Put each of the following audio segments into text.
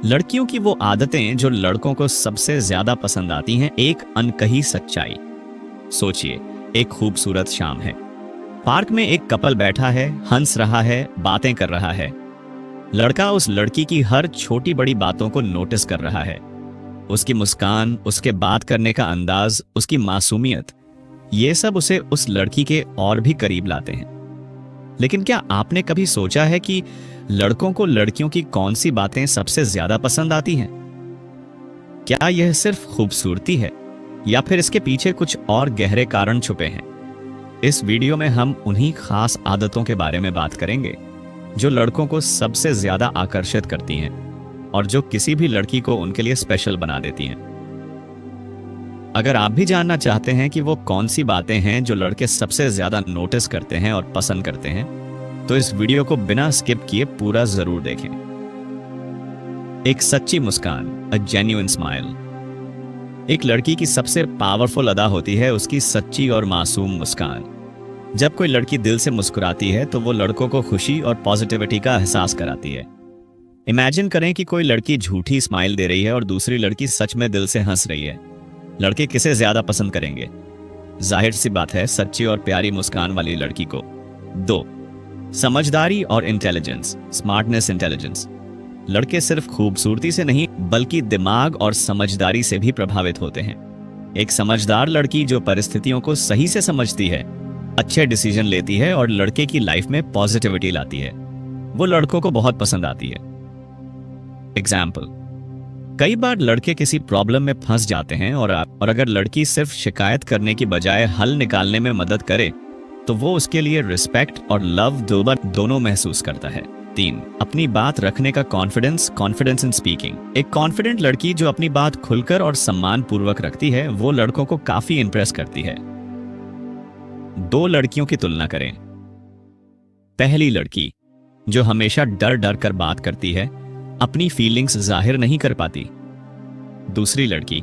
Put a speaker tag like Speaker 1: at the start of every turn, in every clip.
Speaker 1: लड़कियों की वो आदतें जो लड़कों को सबसे ज्यादा पसंद आती हैं, एक अनकही सच्चाई। सोचिए, एक खूबसूरत शाम है। पार्क में एक कपल बैठा है, हंस रहा है, बातें कर रहा है। लड़का उस लड़की की हर छोटी बड़ी बातों को नोटिस कर रहा है। उसकी मुस्कान, उसके बात करने का अंदाज, उसकी मासूमियत, ये सब उसे उस लड़की के और भी करीब लाते हैं। लेकिन क्या आपने कभी सोचा है कि लड़कों को लड़कियों की कौन सी बातें सबसे ज्यादा पसंद आती हैं? क्या यह सिर्फ खूबसूरती है या फिर इसके पीछे कुछ और गहरे कारण छुपे हैं? इस वीडियो में हम उन्हीं खास आदतों के बारे में बात करेंगे जो लड़कों को सबसे ज्यादा आकर्षित करती हैं और जो किसी भी लड़की को उनके लिए स्पेशल बना देती हैं। अगर आप भी जानना चाहते हैं कि वो कौन सी बातें हैं जो लड़के सबसे ज्यादा नोटिस करते हैं और पसंद करते हैं, तो इस वीडियो को बिना स्किप किए पूरा जरूर देखें। एक सच्ची मुस्कान, अ जेन्युइन स्माइल। एक लड़की की सबसे पावरफुल अदा होती है उसकी सच्ची और मासूम मुस्कान। जब कोई लड़की दिल से मुस्कुराती है तो वो लड़कों को खुशी और पॉजिटिविटी का एहसास कराती है। इमेजिन करें कि कोई लड़की झूठी स्माइल दे रही है और दूसरी लड़की सच में दिल से हंस रही है। लड़के किसे ज्यादा पसंद करेंगे? जाहिर सी बात है, सच्ची और प्यारी मुस्कान वाली लड़की को। 2. समझदारी और इंटेलिजेंस, स्मार्टनेस, इंटेलिजेंस। लड़के सिर्फ खूबसूरती से नहीं बल्कि दिमाग और समझदारी से भी प्रभावित होते हैं। एक समझदार लड़की जो परिस्थितियों को सही से समझती है, अच्छे डिसीजन लेती है और लड़के की लाइफ में पॉजिटिविटी लाती है, वो लड़कों को बहुत पसंद आती है। एग्जाम्पल, कई बार लड़के किसी प्रॉब्लम में फंस जाते हैं और अगर लड़की सिर्फ शिकायत करने की बजाय हल निकालने में मदद करे तो वो उसके लिए रिस्पेक्ट और लव दोनों महसूस करता है। 3. अपनी बात रखने का कॉन्फिडेंस, कॉन्फिडेंस इन स्पीकिंग। एक कॉन्फिडेंट लड़की जो अपनी बात खुलकर और सम्मान पूर्वक रखती है वो लड़कों को काफी इंप्रेस करती है। 2 लड़कियों की तुलना करें। पहली लड़की जो हमेशा डर डर कर बात करती है, अपनी फीलिंग्स जाहिर नहीं कर पाती। दूसरी लड़की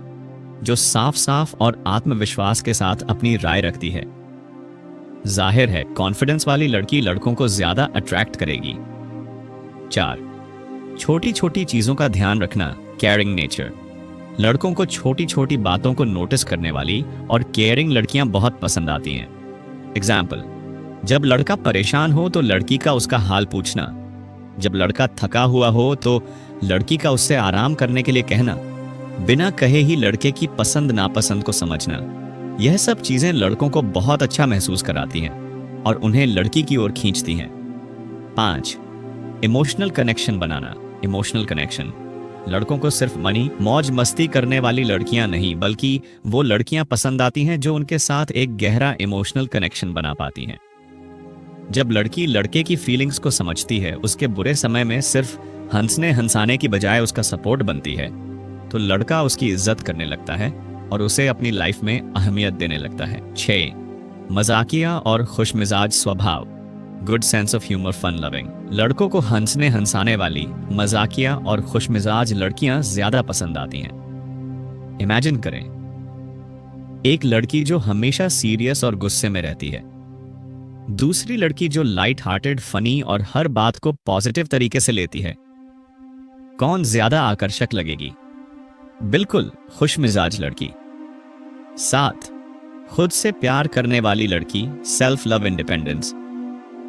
Speaker 1: जो साफ साफ और आत्मविश्वास के साथ अपनी राय रखती है। जाहिर है, कॉन्फिडेंस वाली लड़की लड़कों को ज्यादा अट्रैक्ट करेगी। 4. छोटी छोटी चीजों का ध्यान रखना, केयरिंग नेचर। लड़कों को छोटी छोटी बातों को नोटिस करने वाली और केयरिंग लड़कियां बहुत पसंद आती हैं। एग्जाम्पल, जब लड़का परेशान हो तो लड़की का उसका हाल पूछना, जब लड़का थका हुआ हो तो लड़की का उससे आराम करने के लिए कहना, बिना कहे ही लड़के की पसंद नापसंद को समझना, यह सब चीजें लड़कों को बहुत अच्छा महसूस कराती हैं और उन्हें लड़की की ओर खींचती हैं। 5. इमोशनल कनेक्शन बनाना, इमोशनल कनेक्शन। लड़कों को सिर्फ मौज मस्ती करने वाली लड़कियां नहीं बल्कि वो लड़कियां पसंद आती हैं जो उनके साथ एक गहरा इमोशनल कनेक्शन बना पाती हैं। जब लड़की लड़के की फीलिंग्स को समझती है, उसके बुरे समय में सिर्फ हंसने हंसाने की बजाय उसका सपोर्ट बनती है, तो लड़का उसकी इज्जत करने लगता है और उसे अपनी लाइफ में अहमियत देने लगता है। 6. मजाकिया और खुशमिजाज स्वभाव, good sense of humour, fun loving. लड़कों को हंसने हंसाने वाली, मजाकिया और खुशमिजाज लड़कियां ज्यादा पसंद आती हैं। इमेजिन करें, एक लड़की जो हमेशा सीरियस और गुस्से में रहती है, दूसरी लड़की जो लाइट हार्टेड, फनी और हर बात को पॉजिटिव तरीके से लेती है। कौन ज्यादा आकर्षक लगेगी? बिल्कुल, खुशमिजाज लड़की। 7. खुद से प्यार करने वाली लड़की, सेल्फ लव, इंडिपेंडेंस।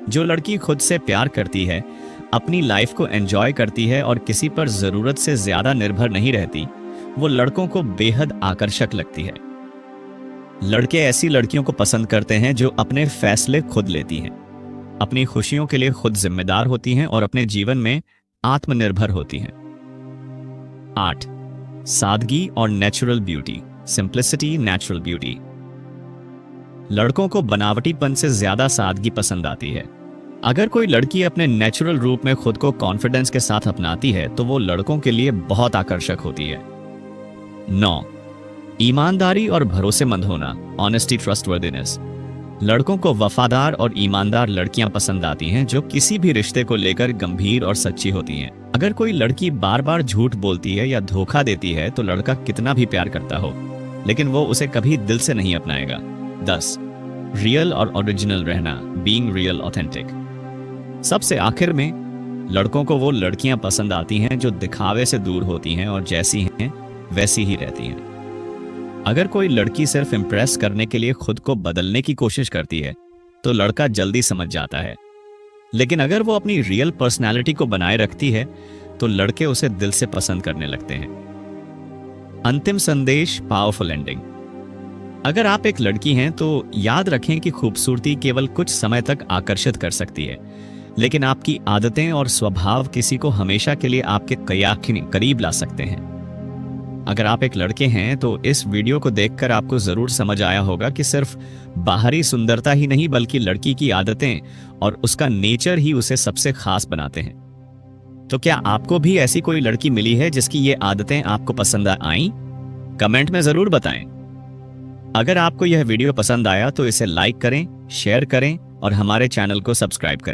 Speaker 1: जो लड़की खुद से प्यार करती है, अपनी लाइफ को एंजॉय करती है और किसी पर जरूरत से ज्यादा निर्भर नहीं रहती, वो लड़कों को बेहद आकर्षक लगती है। लड़के ऐसी लड़कियों को पसंद करते हैं जो अपने फैसले खुद लेती हैं, अपनी खुशियों के लिए खुद जिम्मेदार होती हैं और अपने जीवन में आत्मनिर्भर होती हैं। 8. सादगी और natural beauty, simplicity, natural beauty. लड़कों को बनावटीपन से ज्यादा सादगी पसंद आती है। अगर कोई लड़की अपने नेचुरल रूप में खुद को कॉन्फिडेंस के साथ अपनाती है तो वो लड़कों के लिए बहुत आकर्षक होती है। 9. ईमानदारी और भरोसेमंद होना, ऑनेस्टी, ट्रस्टवर्दीनेस। लड़कों को वफादार और ईमानदार लड़कियां पसंद आती हैं जो किसी भी रिश्ते को लेकर गंभीर और सच्ची होती हैं। अगर कोई लड़की बार बार झूठ बोलती है या धोखा देती है तो लड़का कितना भी प्यार करता हो, लेकिन वो उसे कभी दिल से नहीं अपनाएगा। 10. रियल और ओरिजिनल रहना, बीइंग रियल, ऑथेंटिक। सबसे आखिर में लड़कों को वो लड़कियां पसंद आती हैं जो दिखावे से दूर होती हैं और जैसी हैं वैसी ही रहती हैं। अगर कोई लड़की सिर्फ इम्प्रेस करने के लिए खुद को बदलने की कोशिश करती है तो लड़का जल्दी समझ जाता है। लेकिन अगर वो अपनी रियल पर्सनैलिटी को बनाए रखती है तो लड़के उसे दिल से पसंद करने लगते हैं। अंतिम संदेश, पावरफुल एंडिंग। अगर आप एक लड़की हैं तो याद रखें कि खूबसूरती केवल कुछ समय तक आकर्षित कर सकती है, लेकिन आपकी आदतें और स्वभाव किसी को हमेशा के लिए आपके करीब ला सकते हैं। अगर आप एक लड़के हैं तो इस वीडियो को देखकर आपको जरूर समझ आया होगा कि सिर्फ बाहरी सुंदरता ही नहीं बल्कि लड़की की आदतें और उसका नेचर ही उसे सबसे खास बनाते हैं। तो क्या आपको भी ऐसी कोई लड़की मिली है जिसकी ये आदतें आपको पसंद आईं? कमेंट में जरूर बताएं। अगर आपको यह वीडियो पसंद आया तो इसे लाइक करें, शेयर करें और हमारे चैनल को सब्सक्राइब करें।